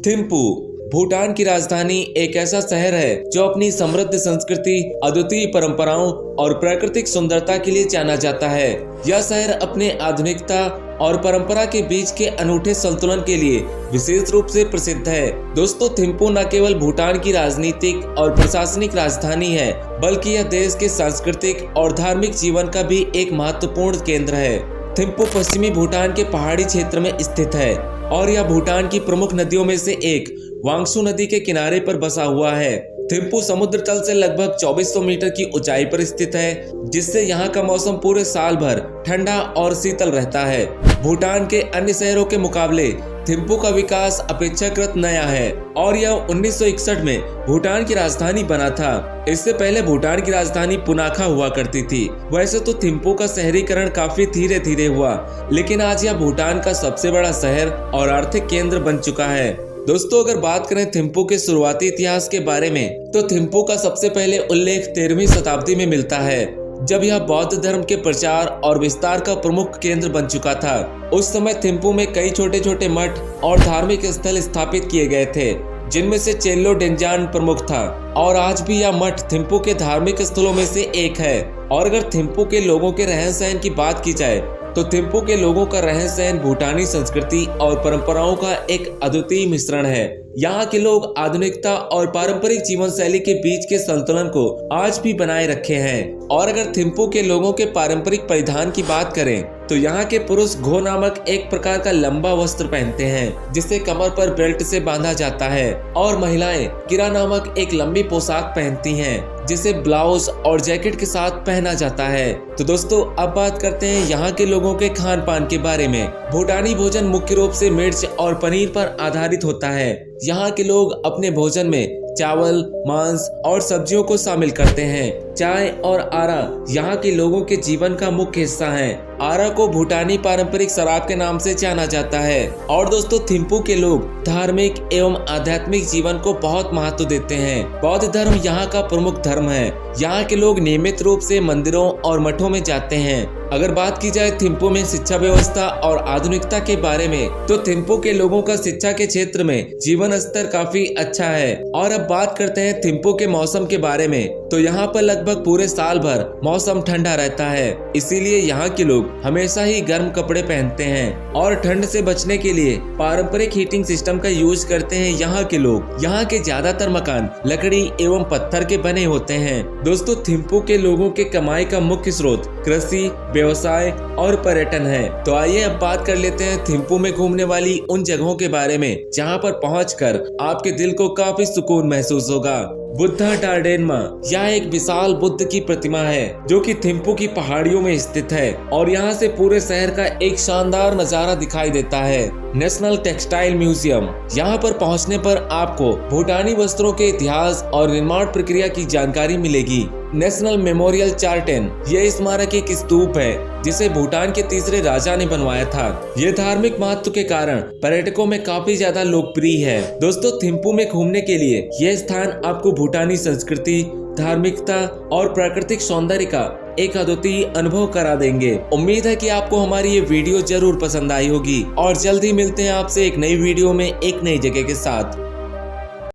थिम्पू भूटान की राजधानी एक ऐसा शहर है जो अपनी समृद्ध संस्कृति, अद्वितीय परंपराओं और प्राकृतिक सुंदरता के लिए जाना जाता है। यह शहर अपने आधुनिकता और परंपरा के बीच के अनूठे संतुलन के लिए विशेष रूप से प्रसिद्ध है। दोस्तों, थिम्पू न केवल भूटान की राजनीतिक और प्रशासनिक राजधानी है, बल्कि यह देश के सांस्कृतिक और धार्मिक जीवन का भी एक महत्वपूर्ण केंद्र है। थिम्पू पश्चिमी भूटान के पहाड़ी क्षेत्र में स्थित है और यह भूटान की प्रमुख नदियों में से एक वांगसू नदी के किनारे पर बसा हुआ है। थिम्पू समुद्र तल से लगभग 2400 मीटर की ऊंचाई पर स्थित है, जिससे यहाँ का मौसम पूरे साल भर ठंडा और शीतल रहता है। भूटान के अन्य शहरों के मुकाबले थिम्पू का विकास अपेक्षाकृत नया है और यह 1961 में भूटान की राजधानी बना था। इससे पहले भूटान की राजधानी पुनाखा हुआ करती थी। वैसे तो थिम्पू का शहरीकरण काफी धीरे धीरे हुआ, लेकिन आज यह भूटान का सबसे बड़ा शहर और आर्थिक केंद्र बन चुका है। दोस्तों, अगर बात करें थिम्पू के शुरुआती इतिहास के बारे में, तो थिम्पू का सबसे पहले उल्लेख 13वीं शताब्दी में मिलता है, जब यह बौद्ध धर्म के प्रचार और विस्तार का प्रमुख केंद्र बन चुका था। उस समय थिम्पू में कई छोटे छोटे मठ और धार्मिक स्थल स्थापित किए गए थे, जिनमें से चेल्लो डेंजान प्रमुख था और आज भी यह मठ थिम्पू के धार्मिक स्थलों में से एक है। और अगर थिम्पू के लोगों के रहन सहन की बात की जाए, तो थिम्पू के लोगों का रहन सहन भूटानी संस्कृति और परंपराओं का एक अद्वितीय मिश्रण है। यहाँ के लोग आधुनिकता और पारंपरिक जीवन शैली के बीच के संतुलन को आज भी बनाए रखे हैं। और अगर थिम्पू के लोगों के पारंपरिक परिधान की बात करें, तो यहाँ के पुरुष घो नामक एक प्रकार का लंबा वस्त्र पहनते हैं, जिसे कमर पर बेल्ट से बांधा जाता है, और महिलाएं किरा नामक एक लंबी पोशाक पहनती हैं, जिसे ब्लाउज और जैकेट के साथ पहना जाता है। तो दोस्तों, अब बात करते हैं यहाँ के लोगों के खान पान के बारे में। भूटानी भोजन मुख्य रूप से मिर्च और पनीर पर आधारित होता है। यहाँ के लोग अपने भोजन में चावल, मांस और सब्जियों को शामिल करते हैं। चाय और आरा यहाँ के लोगों के जीवन का मुख्य हिस्सा है। आरा को भूटानी पारंपरिक शराब के नाम से जाना जाता है। और दोस्तों, थिम्पू के लोग धार्मिक एवं आध्यात्मिक जीवन को बहुत महत्व देते हैं। बौद्ध धर्म यहाँ का प्रमुख धर्म है। यहाँ के लोग नियमित रूप से मंदिरों और मठों में जाते हैं। अगर बात की जाए थिम्पू में शिक्षा व्यवस्था और आधुनिकता के बारे में, तो थिम्पू के लोगों का शिक्षा के क्षेत्र में जीवन स्तर काफी अच्छा है। और अब बात करते हैं थिम्पू के मौसम के बारे में, तो यहाँ पर लगभग पूरे साल भर मौसम ठंडा रहता है। इसीलिए यहाँ के लोग हमेशा ही गर्म कपड़े पहनते हैं और ठंड से बचने के लिए पारंपरिक हीटिंग सिस्टम का यूज करते हैं। यहाँ के लोग, यहाँ के ज्यादातर मकान लकड़ी एवं पत्थर के बने होते हैं। दोस्तों, थिम्पू के लोगों के कमाई का मुख्य स्रोत कृषि, व्यवसाय और पर्यटन है। तो आइए अब बात कर लेते हैं थिम्पू में घूमने वाली उन जगहों के बारे में, जहाँ पर पहुंचकर आपके दिल को काफी सुकून महसूस होगा। बुद्धा डार्डेनमा, यह एक विशाल बुद्ध की प्रतिमा है जो कि थिम्पू की पहाड़ियों में स्थित है और यहाँ से पूरे शहर का एक शानदार नजारा दिखाई देता है। नेशनल टेक्सटाइल म्यूजियम, यहाँ पर पहुँचने पर आपको भूटानी वस्त्रों के इतिहास और निर्माण प्रक्रिया की जानकारी मिलेगी। नेशनल मेमोरियल चार्टेन, यह स्मारक एक स्तूप है जिसे भूटान के तीसरे राजा ने बनवाया था। यह धार्मिक महत्व के कारण पर्यटकों में काफी ज्यादा लोकप्रिय है। दोस्तों, थिम्पू में घूमने के लिए यह स्थान आपको भूटानी संस्कृति, धार्मिकता और प्राकृतिक सौंदर्य का एक अद्वितीय अनुभव करा देंगे। उम्मीद है कि आपको हमारी ये वीडियो जरूर पसंद आई होगी और जल्द ही मिलते हैं आपसे एक नई वीडियो में एक नई जगह के साथ।